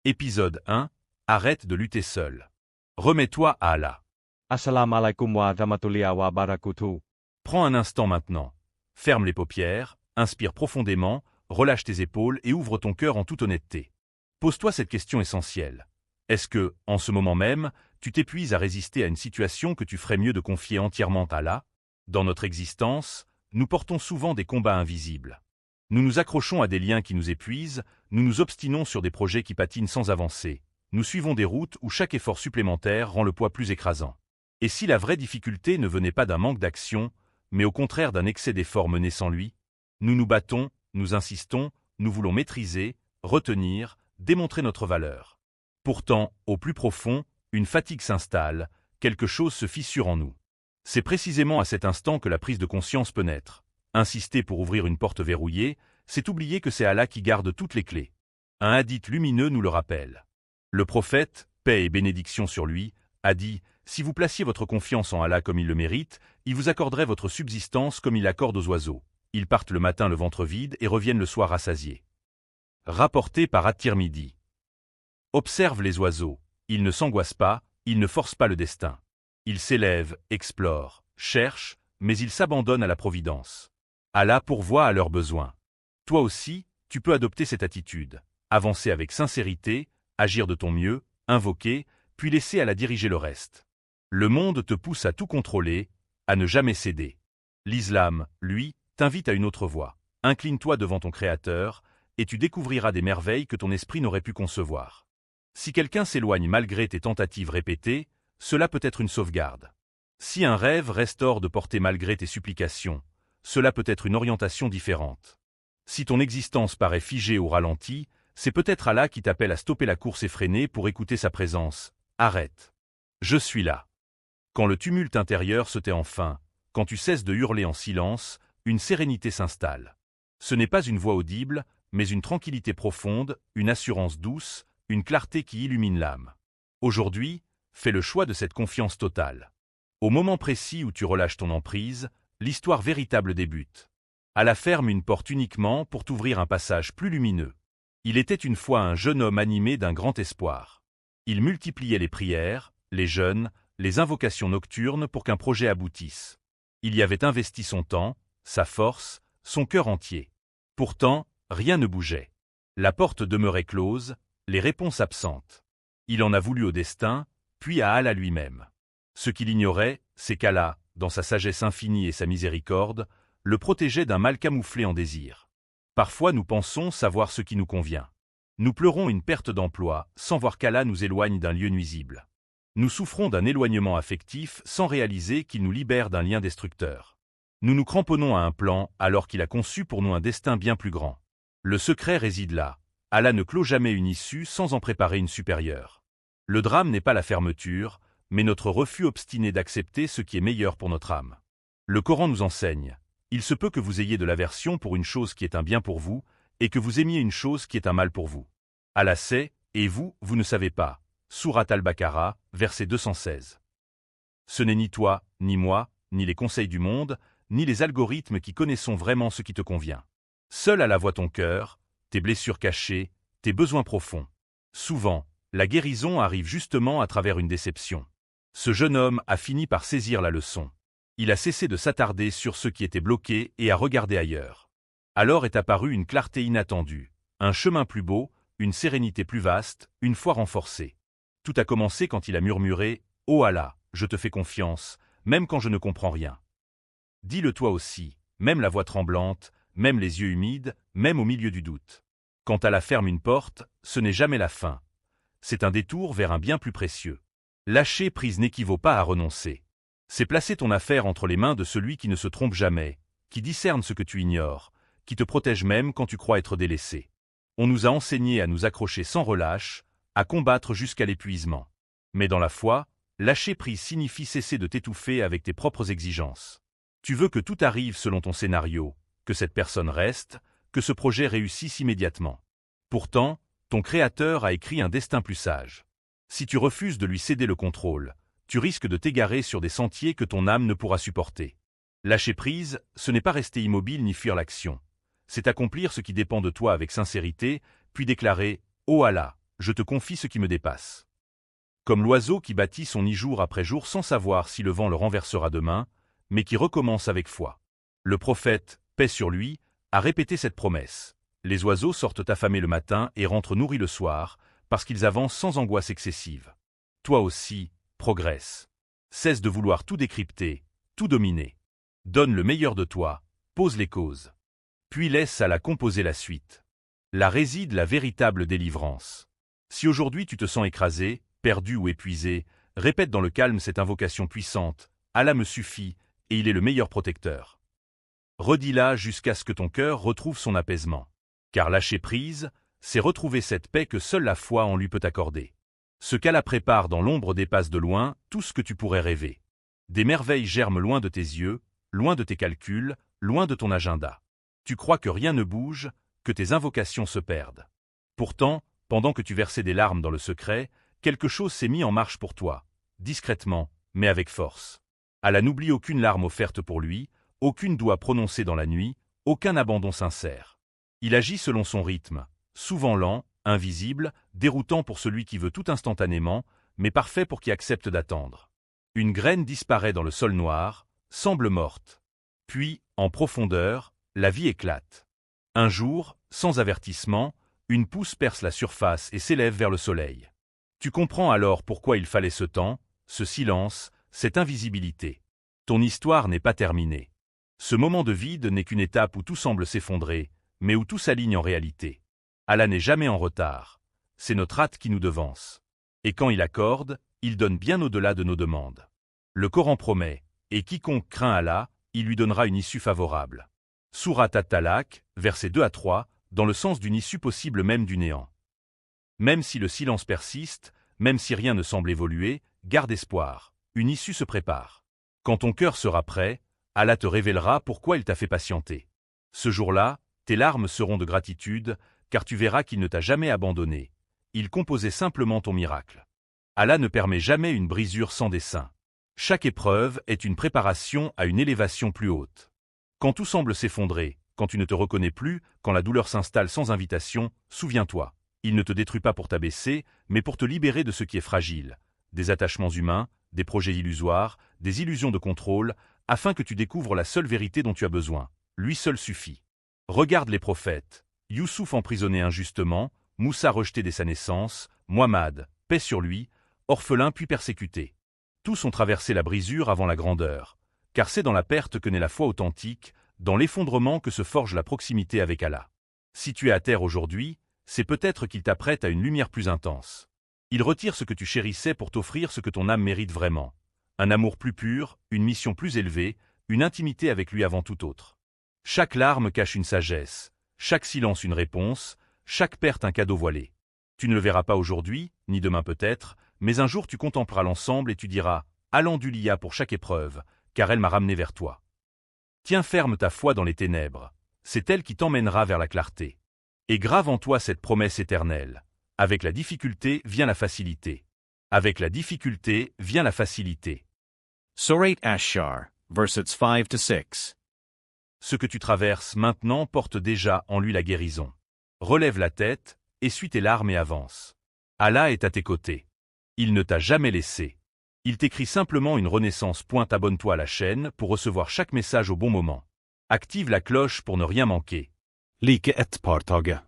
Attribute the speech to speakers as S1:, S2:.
S1: Épisode 1. Arrête de lutter seul. Remets-toi à Allah.
S2: Assalamualaikum warahmatullahi wabarakatuh.
S1: Prends un instant maintenant. Ferme les paupières, inspire profondément, relâche tes épaules et ouvre ton cœur en toute honnêteté. Pose-toi cette question essentielle. Est-ce que, en ce moment même, tu t'épuises à résister à une situation que tu ferais mieux de confier entièrement à Allah? Dans notre existence, nous portons souvent des combats invisibles. Nous nous accrochons à des liens qui nous épuisent, nous nous obstinons sur des projets qui patinent sans avancer, nous suivons des routes où chaque effort supplémentaire rend le poids plus écrasant. Et si la vraie difficulté ne venait pas d'un manque d'action, mais au contraire d'un excès d'efforts menés sans lui? Nous nous battons, nous insistons, nous voulons maîtriser, retenir, démontrer notre valeur. Pourtant, au plus profond, une fatigue s'installe, quelque chose se fissure en nous. C'est précisément à cet instant que la prise de conscience peut naître. Insister pour ouvrir une porte verrouillée, c'est oublier que c'est Allah qui garde toutes les clés. Un hadith lumineux nous le rappelle. Le prophète, paix et bénédiction sur lui, a dit « Si vous placiez votre confiance en Allah comme il le mérite, il vous accorderait votre subsistance comme il accorde aux oiseaux. Ils partent le matin le ventre vide et reviennent le soir rassasiés. » Rapporté par At-Tirmidhi. Observe les oiseaux. Ils ne s'angoissent pas, ils ne forcent pas le destin. Ils s'élèvent, explorent, cherchent, mais ils s'abandonnent à la providence. Allah pourvoit à leurs besoins. Toi aussi, tu peux adopter cette attitude. Avancer avec sincérité, agir de ton mieux, invoquer, puis laisser Allah diriger le reste. Le monde te pousse à tout contrôler, à ne jamais céder. L'islam, lui, t'invite à une autre voie. Incline-toi devant ton Créateur, et tu découvriras des merveilles que ton esprit n'aurait pu concevoir. Si quelqu'un s'éloigne malgré tes tentatives répétées, cela peut être une sauvegarde. Si un rêve reste hors de portée malgré tes supplications, cela peut être une orientation différente. Si ton existence paraît figée ou ralentie, c'est peut-être Allah qui t'appelle à stopper la course effrénée pour écouter sa présence. Arrête. Je suis là. Quand le tumulte intérieur se tait enfin, quand tu cesses de hurler en silence, une sérénité s'installe. Ce n'est pas une voix audible, mais une tranquillité profonde, une assurance douce, une clarté qui illumine l'âme. Aujourd'hui, fais le choix de cette confiance totale. Au moment précis où tu relâches ton emprise, l'histoire véritable débute. Allah ferme une porte uniquement pour t'ouvrir un passage plus lumineux. Il était une fois un jeune homme animé d'un grand espoir. Il multipliait les prières, les jeûnes, les invocations nocturnes pour qu'un projet aboutisse. Il y avait investi son temps, sa force, son cœur entier. Pourtant, rien ne bougeait. La porte demeurait close, les réponses absentes. Il en a voulu au destin, puis à Allah lui-même. Ce qu'il ignorait, c'est qu'Allah, dans sa sagesse infinie et sa miséricorde, le protégeait d'un mal camouflé en désir. Parfois nous pensons savoir ce qui nous convient. Nous pleurons une perte d'emploi sans voir qu'Allah nous éloigne d'un lieu nuisible. Nous souffrons d'un éloignement affectif sans réaliser qu'il nous libère d'un lien destructeur. Nous nous cramponnons à un plan alors qu'il a conçu pour nous un destin bien plus grand. Le secret réside là. Allah ne clôt jamais une issue sans en préparer une supérieure. Le drame n'est pas la fermeture, mais notre refus obstiné d'accepter ce qui est meilleur pour notre âme. Le Coran nous enseigne. Il se peut que vous ayez de l'aversion pour une chose qui est un bien pour vous, et que vous aimiez une chose qui est un mal pour vous. Allah sait, et vous, vous ne savez pas. Sourate Al-Baqarah, verset 216. Ce n'est ni toi, ni moi, ni les conseils du monde, ni les algorithmes qui connaissons vraiment ce qui te convient. Seul Allah voit ton cœur, tes blessures cachées, tes besoins profonds. Souvent, la guérison arrive justement à travers une déception. Ce jeune homme a fini par saisir la leçon. Il a cessé de s'attarder sur ce qui était bloqué et a regardé ailleurs. Alors est apparue une clarté inattendue, un chemin plus beau, une sérénité plus vaste, une foi renforcée. Tout a commencé quand il a murmuré « Oh Allah, je te fais confiance, même quand je ne comprends rien. » Dis-le toi aussi, même la voix tremblante, même les yeux humides, même au milieu du doute. Quand Allah ferme une porte, ce n'est jamais la fin. C'est un détour vers un bien plus précieux. Lâcher prise n'équivaut pas à renoncer. C'est placer ton affaire entre les mains de celui qui ne se trompe jamais, qui discerne ce que tu ignores, qui te protège même quand tu crois être délaissé. On nous a enseigné à nous accrocher sans relâche, à combattre jusqu'à l'épuisement. Mais dans la foi, lâcher prise signifie cesser de t'étouffer avec tes propres exigences. Tu veux que tout arrive selon ton scénario, que cette personne reste, que ce projet réussisse immédiatement. Pourtant, ton Créateur a écrit un destin plus sage. Si tu refuses de lui céder le contrôle, tu risques de t'égarer sur des sentiers que ton âme ne pourra supporter. Lâcher prise, ce n'est pas rester immobile ni fuir l'action. C'est accomplir ce qui dépend de toi avec sincérité, puis déclarer « Oh Allah, je te confie ce qui me dépasse. Comme l'oiseau qui bâtit son nid jour après jour sans savoir si le vent le renversera demain, mais qui recommence avec foi. Le prophète, paix sur lui, a répété cette promesse. Les oiseaux sortent affamés le matin et rentrent nourris le soir, parce qu'ils avancent sans angoisse excessive. Toi aussi, progresse. Cesse de vouloir tout décrypter, tout dominer. Donne le meilleur de toi, pose les causes. Puis laisse à la composer la suite. Là réside la véritable délivrance. Si aujourd'hui tu te sens écrasé, perdu ou épuisé, répète dans le calme cette invocation puissante. Allah me suffit, et il est le meilleur protecteur. Redis-la jusqu'à ce que ton cœur retrouve son apaisement. Car lâcher prise, c'est retrouver cette paix que seule la foi en lui peut accorder. Ce qu'Allah prépare dans l'ombre dépasse de loin tout ce que tu pourrais rêver. Des merveilles germent loin de tes yeux, loin de tes calculs, loin de ton agenda. Tu crois que rien ne bouge, que tes invocations se perdent. Pourtant, pendant que tu versais des larmes dans le secret, quelque chose s'est mis en marche pour toi, discrètement, mais avec force. Allah n'oublie aucune larme offerte pour lui, aucune doigt prononcée dans la nuit, aucun abandon sincère. Il agit selon son rythme, souvent lent, invisible, déroutant pour celui qui veut tout instantanément, mais parfait pour qui accepte d'attendre. Une graine disparaît dans le sol noir, semble morte. Puis, en profondeur, la vie éclate. Un jour, sans avertissement, une pousse perce la surface et s'élève vers le soleil. Tu comprends alors pourquoi il fallait ce temps, ce silence, cette invisibilité. Ton histoire n'est pas terminée. Ce moment de vide n'est qu'une étape où tout semble s'effondrer, mais où tout s'aligne en réalité. Allah n'est jamais en retard. C'est notre hâte qui nous devance. Et quand il accorde, il donne bien au-delà de nos demandes. Le Coran promet, et quiconque craint Allah, il lui donnera une issue favorable. Sourate At-Talaq, versets 2 à 3, dans le sens d'une issue possible même du néant. Même si le silence persiste, même si rien ne semble évoluer, garde espoir, une issue se prépare. Quand ton cœur sera prêt, Allah te révélera pourquoi il t'a fait patienter. Ce jour-là, tes larmes seront de gratitude, car tu verras qu'il ne t'a jamais abandonné. Il composait simplement ton miracle. Allah ne permet jamais une brisure sans dessein. Chaque épreuve est une préparation à une élévation plus haute. Quand tout semble s'effondrer, quand tu ne te reconnais plus, quand la douleur s'installe sans invitation, souviens-toi, il ne te détruit pas pour t'abaisser, mais pour te libérer de ce qui est fragile, des attachements humains, des projets illusoires, des illusions de contrôle, afin que tu découvres la seule vérité dont tu as besoin. Lui seul suffit. Regarde les prophètes. Youssouf emprisonné injustement, Moussa rejeté dès sa naissance, Muhammad, paix sur lui, orphelin puis persécuté. Tous ont traversé la brisure avant la grandeur, car c'est dans la perte que naît la foi authentique, dans l'effondrement que se forge la proximité avec Allah. Si tu es à terre aujourd'hui, c'est peut-être qu'il t'apprête à une lumière plus intense. Il retire ce que tu chérissais pour t'offrir ce que ton âme mérite vraiment. Un amour plus pur, une mission plus élevée, une intimité avec lui avant tout autre. Chaque larme cache une sagesse, chaque silence une réponse, chaque perte un cadeau voilé. Tu ne le verras pas aujourd'hui, ni demain peut-être, mais un jour tu contempleras l'ensemble et tu diras « Alhamdoulilah pour chaque épreuve, car elle m'a ramené vers toi ». Tiens ferme ta foi dans les ténèbres, c'est elle qui t'emmènera vers la clarté. Et grave en toi cette promesse éternelle. Avec la difficulté vient la facilité. Avec la difficulté vient la facilité.
S3: Surat Ash-Shar, verses 5-6.
S1: Ce que tu traverses maintenant porte déjà en lui la guérison. Relève la tête, essuie tes larmes et avance. Allah est à tes côtés. Il ne t'a jamais laissé. Il t'écrit simplement une renaissance. Abonne-toi à la chaîne pour recevoir chaque message au bon moment. Active la cloche pour ne rien manquer.
S2: Like ett partage.